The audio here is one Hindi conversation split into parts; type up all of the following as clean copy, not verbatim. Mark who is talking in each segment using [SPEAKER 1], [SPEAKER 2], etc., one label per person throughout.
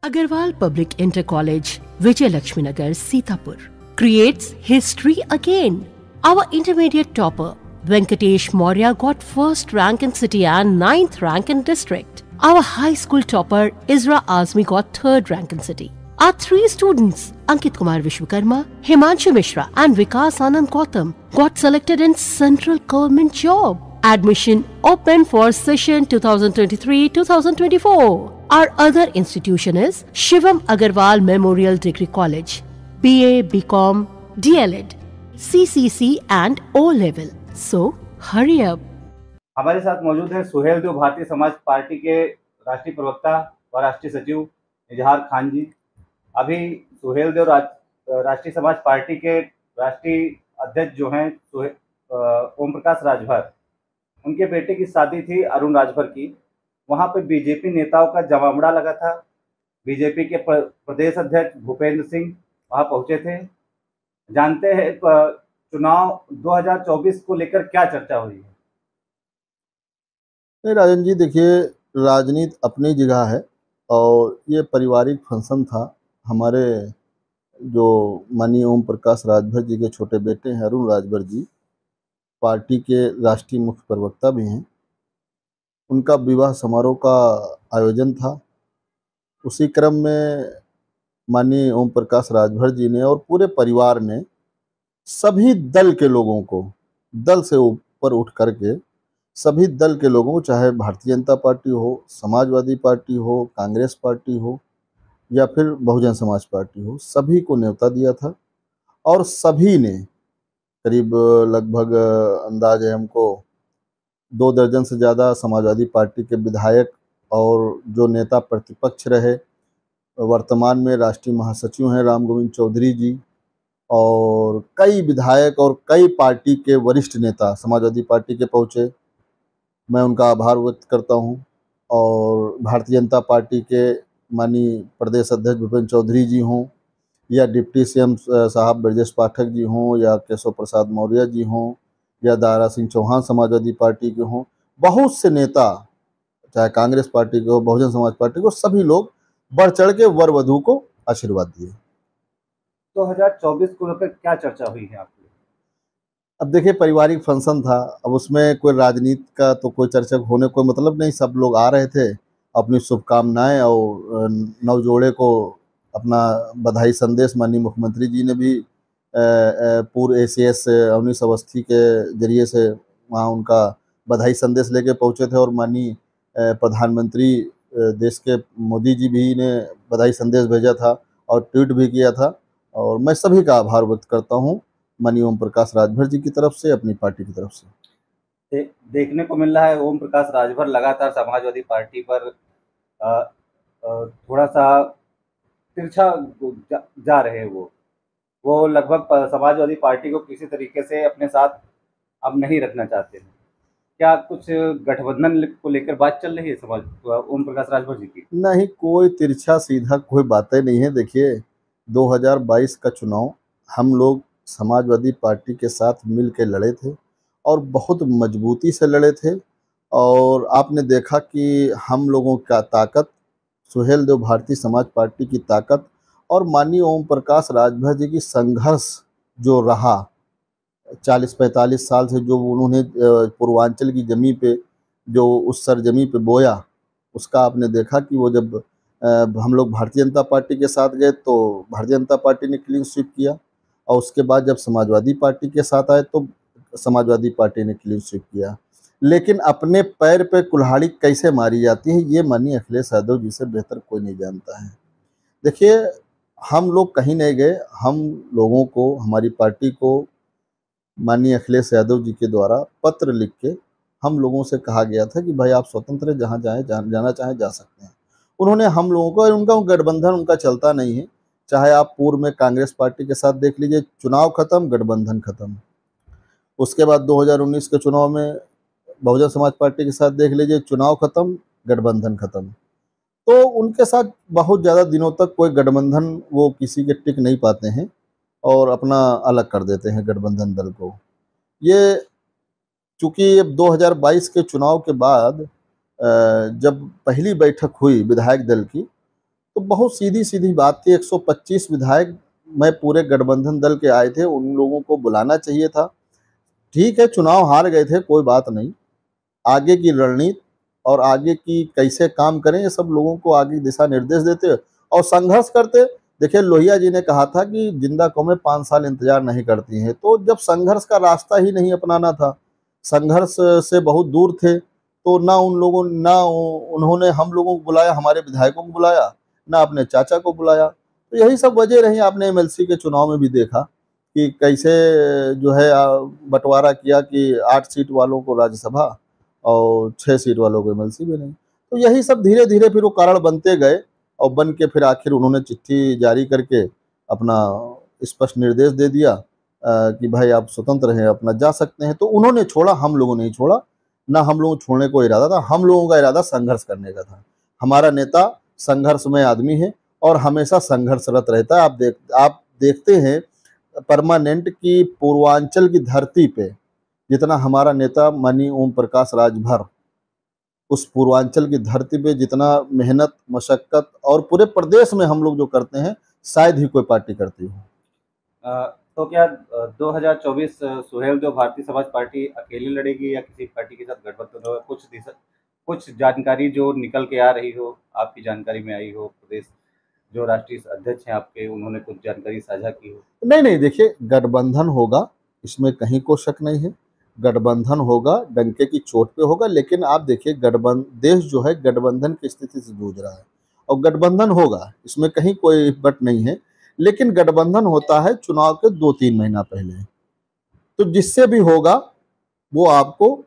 [SPEAKER 1] Agarwal Public Inter College, Vijay Lakshmi Nagar, Sitapur, creates history again. Our intermediate topper, Venkatesh Maurya, got first rank in city and 9th rank in district. Our high school topper, Isra Azmi, got 3rd rank in city. Our 3 students, Ankit Kumar Vishwakarma, Himanshu Mishra and Vikas Anand Gautam, got selected in central government job. Admission open for session 2023-2024. Our other institution is Shivam Agarwal Memorial Degree College, BA, BCom, DLED, CCC and O level. So hurry up.
[SPEAKER 2] हमारे साथ मौजूद हैं सुहेल देव भारतीय समाज पार्टी के राष्ट्रीय प्रवक्ता व राष्ट्रीय सचिव इजहार खान जी। अभी सुहेल देव राष्ट्रीय समाज पार्टी के राष्ट्रीय अध्यक्ष जो हैं ओम प्रकाश राजभर, उनके बेटे की शादी थी अरुण राजभर की। वहाँ पे बीजेपी नेताओं का जमावड़ा लगा था। बीजेपी के प्रदेश अध्यक्ष भूपेंद्र सिंह वहाँ पहुँचे थे। जानते हैं चुनाव 2024 को लेकर क्या चर्चा हुई है?
[SPEAKER 3] नहीं राजन जी, देखिए राजनीति अपनी जगह है और ये पारिवारिक फंक्शन था। हमारे जो माननीय ओम प्रकाश राजभर जी के छोटे बेटे हैं अरुण राजभर जी, पार्टी के राष्ट्रीय मुख्य प्रवक्ता भी हैं, उनका विवाह समारोह का आयोजन था। उसी क्रम में माननीय ओम प्रकाश राजभर जी ने और पूरे परिवार ने सभी दल के लोगों को, दल से ऊपर उठ करके सभी दल के लोगों को, चाहे भारतीय जनता पार्टी हो, समाजवादी पार्टी हो, कांग्रेस पार्टी हो या फिर बहुजन समाज पार्टी हो, सभी को न्योता दिया था। और सभी ने करीब लगभग अंदाज है हमको 2 दर्जन से ज़्यादा समाजवादी पार्टी के विधायक और जो नेता प्रतिपक्ष रहे, वर्तमान में राष्ट्रीय महासचिव हैं राम गोविंद चौधरी जी, और कई विधायक और कई पार्टी के वरिष्ठ नेता समाजवादी पार्टी के पहुँचे। मैं उनका आभार व्यक्त करता हूं। और भारतीय जनता पार्टी के माननीय प्रदेश अध्यक्ष भूपेंद्र चौधरी जी हों या डिप्टी सीएम साहब ब्रजेश पाठक जी हों या केशव प्रसाद मौर्य जी हों या दारा सिंह चौहान समाजवादी पार्टी के हों, बहुत से नेता, चाहे कांग्रेस पार्टी के हो, बहुजन समाज पार्टी को, सभी लोग बढ़ चढ़ के वर वधू को आशीर्वाद दिए।
[SPEAKER 2] 2024 को लेकर क्या चर्चा हुई है आपकी?
[SPEAKER 3] अब देखिए, पारिवारिक फंक्शन था, अब उसमें कोई राजनीति का तो कोई चर्चा होने कोई मतलब नहीं। सब लोग आ रहे थे, अपनी शुभकामनाएं और नवजोड़े को अपना बधाई संदेश माननीय मुख्यमंत्री जी ने भी पूर्व ACS अवनीश अवस्थी के जरिए से वहाँ उनका बधाई संदेश लेके पहुँचे थे। और माननीय प्रधानमंत्री देश के मोदी जी भी ने बधाई संदेश भेजा था और ट्वीट भी किया था। और मैं सभी का आभार व्यक्त करता हूँ, माननीय ओम प्रकाश राजभर जी की तरफ से, अपनी पार्टी की तरफ से।
[SPEAKER 2] देखने को मिल रहा है ओम प्रकाश राजभर लगातार समाजवादी पार्टी पर थोड़ा सा तिरछा जा रहे हैं। वो लगभग समाजवादी पार्टी को किसी तरीके से अपने साथ अब नहीं रखना चाहते हैं। क्या कुछ गठबंधन को लेकर बात चल रही है ओम प्रकाश राजभर जी की?
[SPEAKER 3] नहीं, कोई तिरछा सीधा कोई बातें नहीं है। देखिए, 2022 का चुनाव हम लोग समाजवादी पार्टी के साथ मिल के लड़े थे और बहुत मजबूती से लड़े थे। और आपने देखा कि हम लोगों का ताकत, सुहेल देव भारतीय समाज पार्टी की ताकत और माननीय ओम प्रकाश राजभर जी की संघर्ष जो रहा 40-45 साल से, जो उन्होंने पूर्वांचल की ज़मीन पे, जो उस सरजमी पे बोया, उसका आपने देखा कि वो जब हम लोग भारतीय जनता पार्टी के साथ गए तो भारतीय जनता पार्टी ने क्लीन स्वीप किया, और उसके बाद जब समाजवादी पार्टी के साथ आए तो समाजवादी पार्टी ने क्लीन स्वीप किया। लेकिन अपने पैर पे कुल्हाड़ी कैसे मारी जाती है, ये माननीय अखिलेश यादव जी से बेहतर कोई नहीं जानता है। देखिए, हम लोग कहीं नहीं गए। हम लोगों को, हमारी पार्टी को माननीय अखिलेश यादव जी के द्वारा पत्र लिख के हम लोगों से कहा गया था कि भाई आप स्वतंत्र जहाँ जाना चाहें जा सकते हैं। उन्होंने हम लोगों को, उनका गठबंधन उनका चलता नहीं है। चाहे आप पूर्व में कांग्रेस पार्टी के साथ देख लीजिए, चुनाव खत्म, गठबंधन खत्म। उसके बाद 2019 के चुनाव में बहुजन समाज पार्टी के साथ देख लीजिए, चुनाव खत्म, गठबंधन खत्म। तो उनके साथ बहुत ज़्यादा दिनों तक कोई गठबंधन वो किसी के टिक नहीं पाते हैं और अपना अलग कर देते हैं गठबंधन दल को। ये चूँकि अब 2022 के चुनाव के बाद जब पहली बैठक हुई विधायक दल की, तो बहुत सीधी सीधी बात थी। 125 विधायक मैं पूरे गठबंधन दल के आए थे, उन लोगों को बुलाना चाहिए था। ठीक है, चुनाव हार गए थे, कोई बात नहीं। आगे की रणनीति और आगे की कैसे काम करें, ये सब लोगों को आगे दिशा निर्देश देते और संघर्ष करते। देखिए, लोहिया जी ने कहा था कि जिंदा कौमें 5 साल इंतजार नहीं करती हैं। तो जब संघर्ष का रास्ता ही नहीं अपनाना था, संघर्ष से बहुत दूर थे, तो ना उन्होंने हम लोगों को बुलाया, हमारे विधायकों को बुलाया, ना अपने चाचा को बुलाया। तो यही सब वजह रही। आपने एमएलसी के चुनाव में भी देखा कि कैसे जो है बंटवारा किया कि 8 सीट वालों को राज्यसभा और 6 सीट वालों को एमएलसी भी नहीं। तो यही सब धीरे धीरे फिर वो कारण बनते गए और बन के फिर आखिर उन्होंने चिट्ठी जारी करके अपना स्पष्ट निर्देश दे दिया कि भाई आप स्वतंत्र हैं, अपना जा सकते हैं। तो उन्होंने छोड़ा, हम लोगों ने नहीं छोड़ा, ना हम लोगों को छोड़ने को इरादा था। हम लोगों का इरादा संघर्ष करने का था। हमारा नेता संघर्षमय आदमी है और हमेशा संघर्षरत रहता है। आप देखते हैं परमानेंट की पूर्वांचल की धरती पे जितना हमारा नेता माननीय ओम प्रकाश राजभर उस पूर्वांचल की धरती पे जितना मेहनत मशक्कत और पूरे प्रदेश में हम लोग जो करते हैं, शायद ही कोई पार्टी करती हो।
[SPEAKER 2] तो क्या 2024 सुहेल देव भारतीय समाज पार्टी अकेली लड़ेगी या किसी पार्टी के साथ गठबंधन होगा? कुछ जानकारी जो निकल के आ रही हो, आपकी जानकारी में आई हो, प्रदेश जो राष्ट्रीय अध्यक्ष हैं आपके, उन्होंने कुछ जानकारी साझा की हो?
[SPEAKER 3] नहीं, देखिए, गठबंधन होगा, इसमें कहीं को शक नहीं है। गठबंधन होगा, डंके की चोट पे होगा। लेकिन आप देखिए, देश जो है गठबंधन की स्थिति से जूझ रहा है और गठबंधन होगा, इसमें कहीं कोई बट नहीं है। लेकिन गठबंधन होता है चुनाव के 2-3 महीना पहले। तो जिससे भी होगा वो आपको,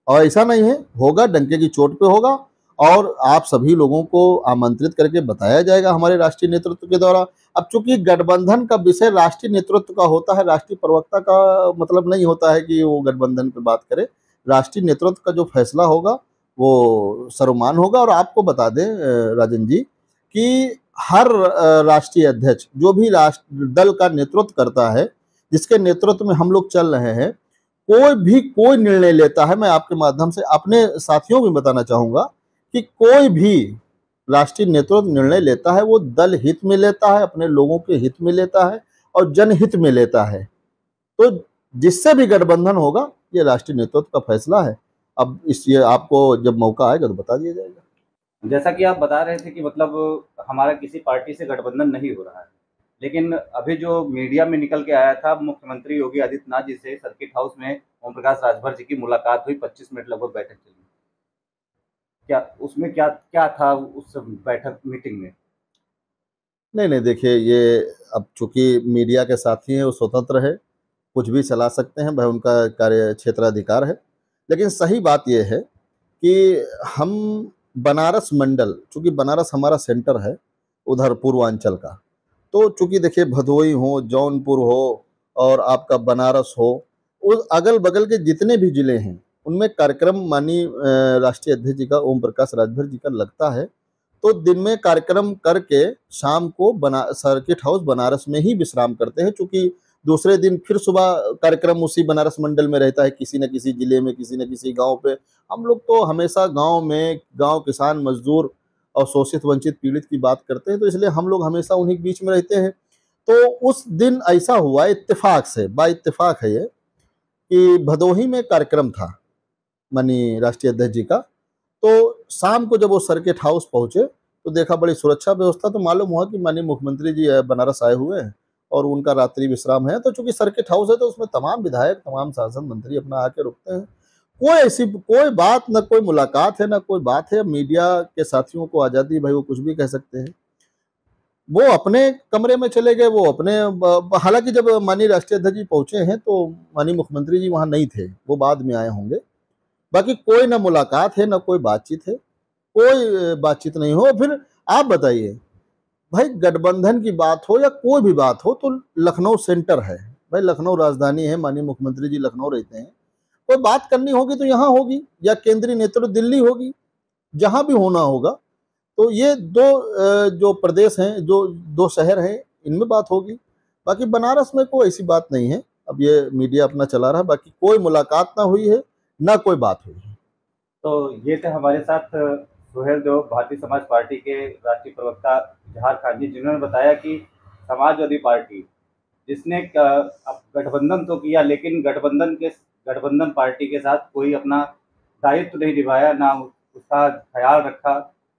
[SPEAKER 3] और ऐसा नहीं है, होगा डंके की चोट पे होगा और आप सभी लोगों को आमंत्रित करके बताया जाएगा हमारे राष्ट्रीय नेतृत्व के द्वारा। अब चूंकि गठबंधन का विषय राष्ट्रीय नेतृत्व का होता है, राष्ट्रीय प्रवक्ता का मतलब नहीं होता है कि वो गठबंधन पे बात करे। राष्ट्रीय नेतृत्व का जो फैसला होगा वो सर्वमान्य होगा। और आपको बता दें राजन जी कि हर राष्ट्रीय अध्यक्ष जो भी राष्ट्र दल का नेतृत्व करता है, जिसके नेतृत्व में हम लोग चल रहे हैं, कोई निर्णय लेता है, मैं आपके माध्यम से अपने साथियों को बताना चाहूंगा कि कोई भी राष्ट्रीय नेतृत्व निर्णय लेता है वो दल हित में लेता है, अपने लोगों के हित में लेता है और जनहित में लेता है। तो जिससे भी गठबंधन होगा ये राष्ट्रीय नेतृत्व का फैसला है। अब ये आपको जब मौका आएगा तो बता दिया जाएगा।
[SPEAKER 2] जैसा कि आप बता रहे थे कि मतलब हमारा किसी पार्टी से गठबंधन नहीं हो रहा है, लेकिन अभी जो मीडिया में निकल के आया था, मुख्यमंत्री योगी आदित्यनाथ जी से सर्किट हाउस में ओम प्रकाश राजभर जी की मुलाकात हुई, 25 मिनट लगभग बैठक चली। क्या उसमें क्या क्या था उस बैठक मीटिंग में?
[SPEAKER 3] नहीं, देखिए, ये अब चूंकि मीडिया के साथी हैं, वो स्वतंत्र है, कुछ भी चला सकते हैं, भाई उनका कार्य क्षेत्राधिकार है। लेकिन सही बात यह है कि हम बनारस मंडल, चूंकि बनारस हमारा सेंटर है उधर पूर्वांचल का, तो चूंकि देखिए भदोई हो, जौनपुर हो और आपका बनारस हो, उस अगल बगल के जितने भी जिले हैं उनमें कार्यक्रम माननीय राष्ट्रीय अध्यक्ष जी का ओम प्रकाश राजभर जी का लगता है। तो दिन में कार्यक्रम करके शाम को सर्किट हाउस बनारस में ही विश्राम करते हैं। चूंकि दूसरे दिन फिर सुबह कार्यक्रम उसी बनारस मंडल में रहता है, किसी न किसी जिले में, किसी न किसी गांव पे। हम लोग तो हमेशा गांव में गांव किसान मजदूर और शोषित वंचित पीड़ित की बात करते हैं, तो इसलिए हम लोग हमेशा उन्हीं के बीच में रहते हैं। तो उस दिन ऐसा हुआ, इत्तेफाक से, बा इत्तेफाक है ये, कि भदोही में कार्यक्रम था माननीय राष्ट्रीय अध्यक्ष जी का। तो शाम को जब वो सर्किट हाउस पहुंचे तो देखा बड़ी सुरक्षा व्यवस्था, तो मालूम हुआ कि माननीय मुख्यमंत्री जी बनारस आए हुए हैं और उनका रात्रि विश्राम है। तो चूंकि सर्किट हाउस है तो उसमें तमाम विधायक, तमाम सांसद, मंत्री अपना आके रुकते हैं। कोई बात, न कोई मुलाकात है, न कोई बात है। मीडिया के साथियों को आज़ादी, भाई वो कुछ भी कह सकते हैं। वो अपने कमरे में चले गए, वो अपने, हालांकि जब माननीय राष्ट्रीय अध्यक्ष जी पहुंचे हैं तो माननीय मुख्यमंत्री जी वहां नहीं थे, वो बाद में आए होंगे। बाकी कोई ना मुलाकात है, ना कोई बातचीत है, कोई बातचीत नहीं हो। फिर आप बताइए, भाई गठबंधन की बात हो या कोई भी बात हो, तो लखनऊ सेंटर है, भाई लखनऊ राजधानी है, माननीय मुख्यमंत्री जी लखनऊ रहते हैं। कोई बात करनी होगी तो यहाँ होगी, या केंद्रीय नेतृत्व दिल्ली होगी, जहाँ भी होना होगा। तो ये जो प्रदेश हैं, जो 2 शहर हैं, इनमें बात होगी। बाकी बनारस में कोई ऐसी बात नहीं है। अब ये मीडिया अपना चला रहा है, बाकी कोई मुलाकात ना हुई है, ना कोई बात हुई है।
[SPEAKER 2] तो ये थे हमारे साथ सुहेल देव, भारतीय समाज पार्टी के राष्ट्रीय प्रवक्ता जहार खान जी, जिन्होंने बताया कि समाजवादी पार्टी जिसने गठबंधन तो किया, लेकिन गठबंधन पार्टी के साथ कोई अपना दायित्व नहीं निभाया, ना उसका ख्याल रखा।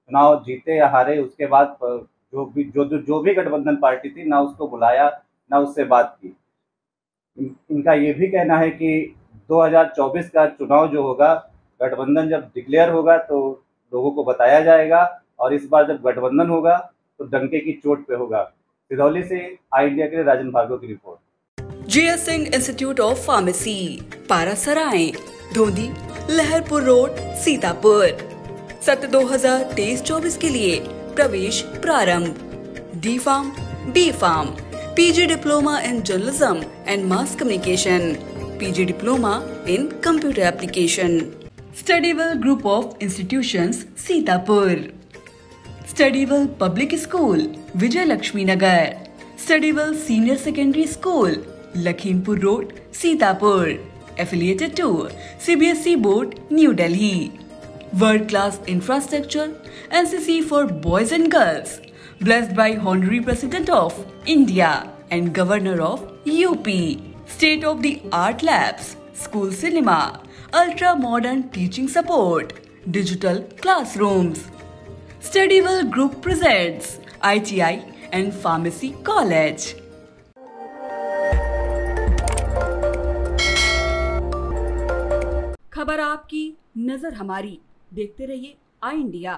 [SPEAKER 2] चुनाव जीते या हारे, उसके बाद जो भी गठबंधन पार्टी थी, ना उसको बुलाया, ना उससे बात की। इनका ये भी कहना है कि 2024 का चुनाव जो होगा, गठबंधन जब डिक्लेयर होगा तो लोगों को बताया जाएगा, और इस बार जब गठबंधन होगा तो डंके की चोट पे होगा। सिधौली से आई इंडिया के लिए राजन भार्गव की report.
[SPEAKER 4] JS Singh institute of pharmacy, Parasrai, Dhondhi, Laharpur road, Sitapur. सत्र 2023-24 के लिए प्रवेश प्रारंभ। D Farm, B Farm, PG diploma in journalism and mass communication, PG diploma in computer application. Studywell group of institutions, Sitapur. Studywell public school, Vijay Lakshmi Nagar. Studywell senior secondary school, Lakhimpur road, Sitapur. Affiliated to CBSE Board, New Delhi. World class infrastructure, NCC for boys and girls. Blessed by Honorary President of India and Governor of UP. State of the art labs, school cinema, ultra modern teaching support, digital classrooms. Studywell Group presents ITI and Pharmacy College. खबर आपकी, नजर हमारी। देखते रहिए आई इंडिया।